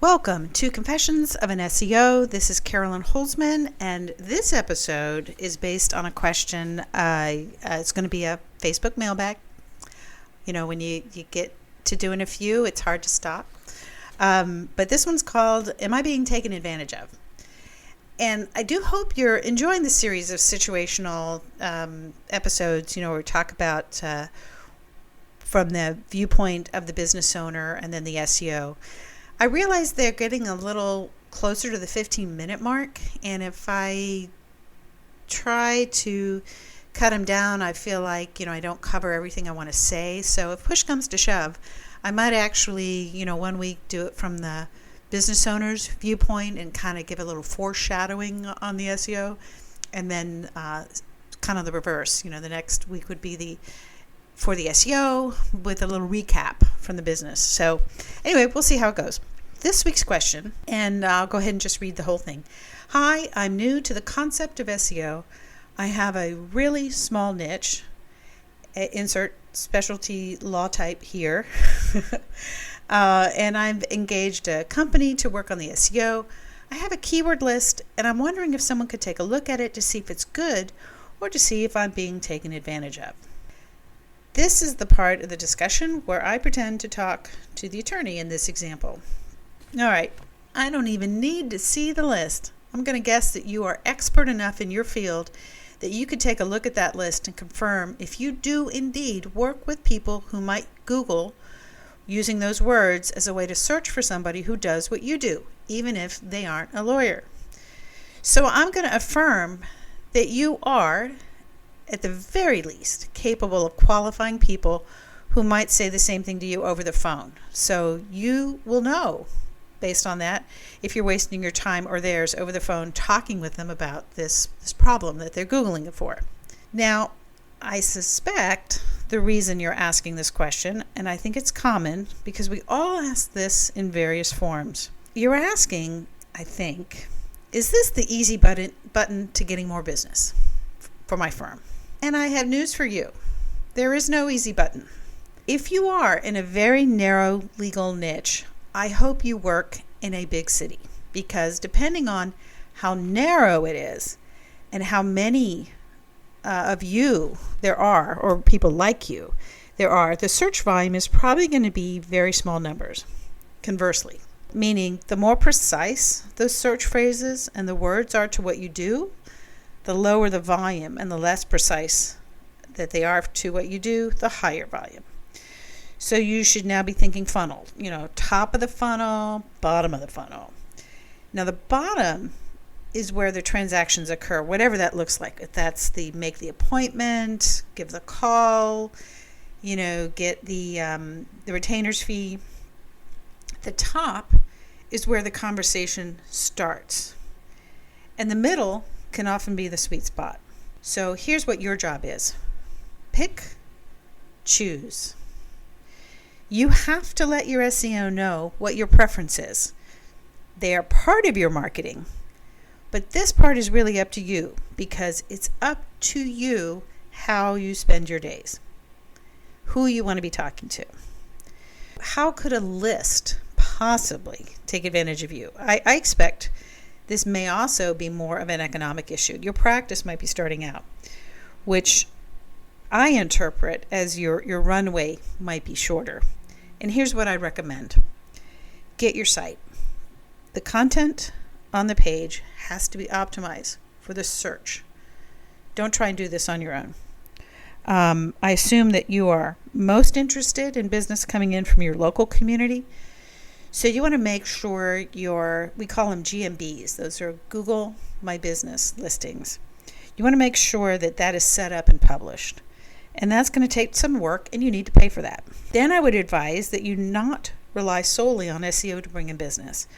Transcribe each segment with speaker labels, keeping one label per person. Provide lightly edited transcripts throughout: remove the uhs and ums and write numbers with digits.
Speaker 1: Welcome to Confessions of an SEO. This is Carolyn Holzman, and this episode is based on a question. It's going to be a Facebook mailbag. You know, when you get to doing a few, it's hard to stop. But this one's called, Am I Being Taken Advantage of? And I do hope you're enjoying the series of situational episodes, where we talk about from the viewpoint of the business owner and then the SEO. I realize they're getting a little closer to the 15-minute mark, and if I try to cut them down, I feel like, I don't cover everything I want to say. So if push comes to shove, I might actually, one week do it from the business owner's viewpoint and kind of give a little foreshadowing on the SEO, and then kind of the reverse. The next week would be for the SEO with a little recap from the business. So anyway, we'll see how it goes. This week's question, and I'll go ahead and just read the whole thing. Hi, I'm new to the concept of SEO. I have a really small niche, insert specialty law type here, and I've engaged a company to work on the SEO. I have a keyword list, and I'm wondering if someone could take a look at it to see if it's good or to see if I'm being taken advantage of. This is the part of the discussion where I pretend to talk to the attorney in this example. All right, I don't even need to see the list. I'm going to guess that you are expert enough in your field that you could take a look at that list and confirm if you do indeed work with people who might Google using those words as a way to search for somebody who does what you do, even if they aren't a lawyer. So I'm going to affirm that you are, at the very least, capable of qualifying people who might say the same thing to you over the phone. So you will know, based on that, if you're wasting your time or theirs over the phone talking with them about this problem that they're Googling it for. Now, I suspect the reason you're asking this question, and I think it's common because we all ask this in various forms. You're asking, I think, is this the easy button to getting more business for my firm? And I have news for you. There is no easy button. If you are in a very narrow legal niche, I hope you work in a big city, because depending on how narrow it is and how many of you there are, or people like you there are, the search volume is probably going to be very small numbers. Conversely, meaning the more precise those search phrases and the words are to what you do, the lower the volume, and the less precise that they are to what you do, the higher volume. So you should now be thinking funnel, top of the funnel, bottom of the funnel. Now the bottom is where the transactions occur, whatever that looks like. If that's the make the appointment, give the call, get the retainer's fee. The top is where the conversation starts. And the middle can often be the sweet spot. So here's what your job is. Pick, choose. You have to let your SEO know what your preference is. They are part of your marketing, but this part is really up to you, because it's up to you how you spend your days, who you want to be talking to. How could a list possibly take advantage of you? I expect this may also be more of an economic issue. Your practice might be starting out, which I interpret as your runway might be shorter. And here's what I recommend. Get your site. The content on the page has to be optimized for the search. Don't try and do this on your own. I assume that you are most interested in business coming in from your local community. So you want to make sure we call them GMBs. Those are Google My Business listings. You want to make sure that is set up and published. And that's going to take some work, and you need to pay for that. Then I would advise that you not rely solely on SEO to bring in business.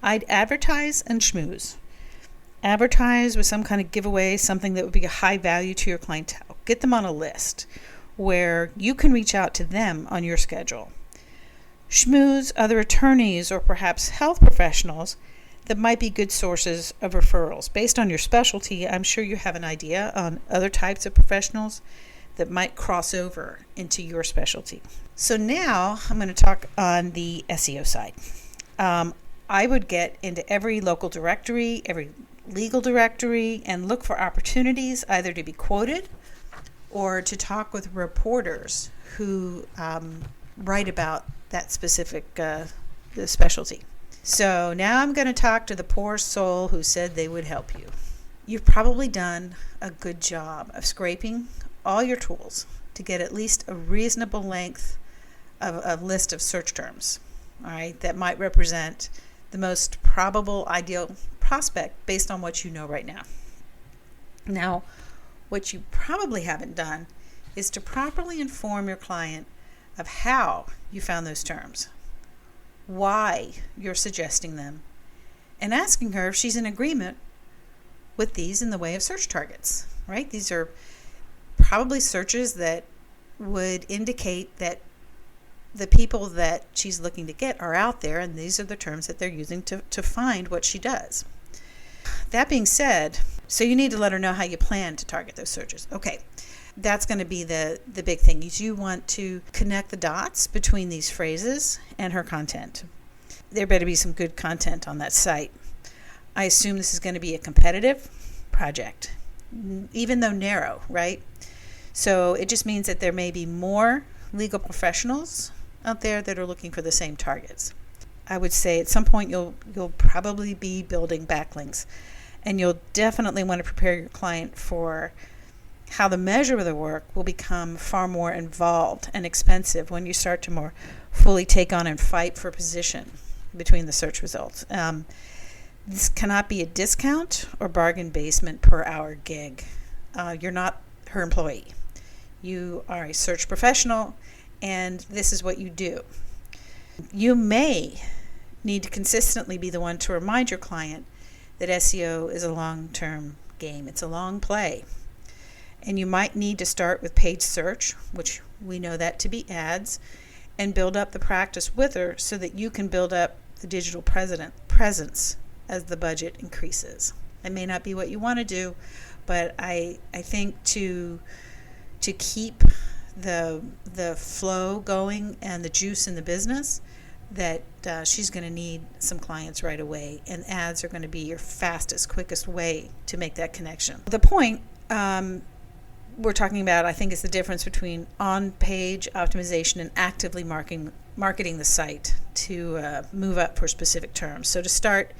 Speaker 1: I'd advertise and schmooze. Advertise with some kind of giveaway, something that would be a high value to your clientele. Get them on a list where you can reach out to them on your schedule. Schmooze other attorneys or perhaps health professionals that might be good sources of referrals. Based on your specialty, I'm sure you have an idea on other types of professionals that might cross over into your specialty. So now I'm going to talk on the SEO side. I would get into every local directory, every legal directory, and look for opportunities either to be quoted or to talk with reporters who write about that specific the specialty. So now I'm going to talk to the poor soul who said they would help you. You've probably done a good job of scraping all your tools to get at least a reasonable length of a list of search terms, all right, that might represent the most probable ideal prospect based on what you know right now. Now, what you probably haven't done is to properly inform your client of how you found those terms, why you're suggesting them, and asking her if she's in agreement with these in the way of search targets, right? These are probably searches that would indicate that the people that she's looking to get are out there, and these are the terms that they're using to find what she does. That being said, so you need to let her know how you plan to target those searches. Okay, that's going to be the big thing. Is you want to connect the dots between these phrases and her content. There better be some good content on that site. I assume this is going to be a competitive project, even though narrow, right? So it just means that there may be more legal professionals out there that are looking for the same targets. I would say at some point you'll probably be building backlinks, and you'll definitely want to prepare your client for how the measure of the work will become far more involved and expensive when you start to more fully take on and fight for position between the search results. This cannot be a discount or bargain basement per hour gig. You're not her employee. You are a search professional, and this is what you do. You may need to consistently be the one to remind your client that SEO is a long-term game. It's a long play. And you might need to start with paid search, which we know that to be ads, and build up the practice with her so that you can build up the digital presence as the budget increases. It may not be what you want to do, but I think to keep the flow going and the juice in the business, that she's going to need some clients right away, and ads are going to be your fastest, quickest way to make that connection. The point we're talking about, I think, is the difference between on-page optimization and actively marketing the site to move up for specific terms. So to start,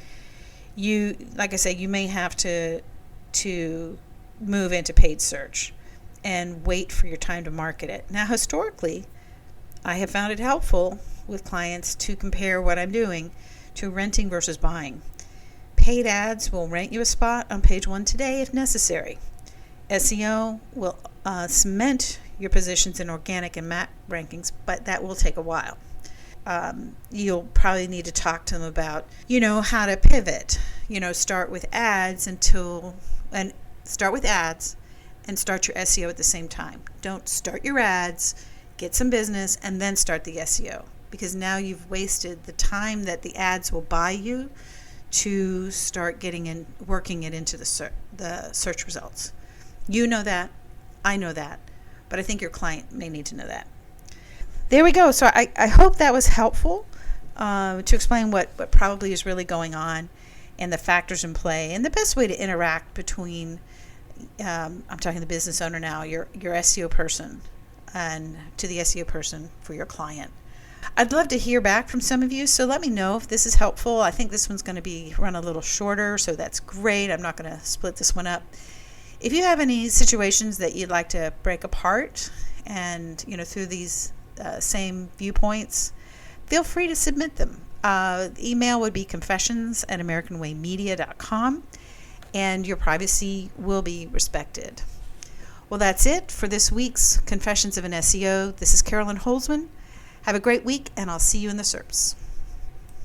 Speaker 1: like I say, you may have to move into paid search and wait for your time to market it. Now, historically, I have found it helpful with clients to compare what I'm doing to renting versus buying. Paid ads will rent you a spot on page 1 today if necessary. SEO will cement your positions in organic and map rankings, but that will take a while. You'll probably need to talk to them about, how to pivot. Start with ads and start your SEO at the same time. Don't start your ads, get some business, and then start the SEO, because now you've wasted the time that the ads will buy you to start working it into the search results. You know that, I know that, but I think your client may need to know that. There we go. So I hope that was helpful to explain what probably is really going on and the factors in play and the best way to interact between, I'm talking the business owner now, your SEO person, and to the SEO person for your client. I'd love to hear back from some of you, so let me know if this is helpful. I think this one's going to run a little shorter, so that's great. I'm not going to split this one up. If you have any situations that you'd like to break apart and, through these same viewpoints, feel free to submit them. Email would be confessions@AmericanWayMedia.com, and your privacy will be respected. Well, that's it for this week's Confessions of an SEO. This is Carolyn Holzman. Have a great week, and I'll see you in the SERPs.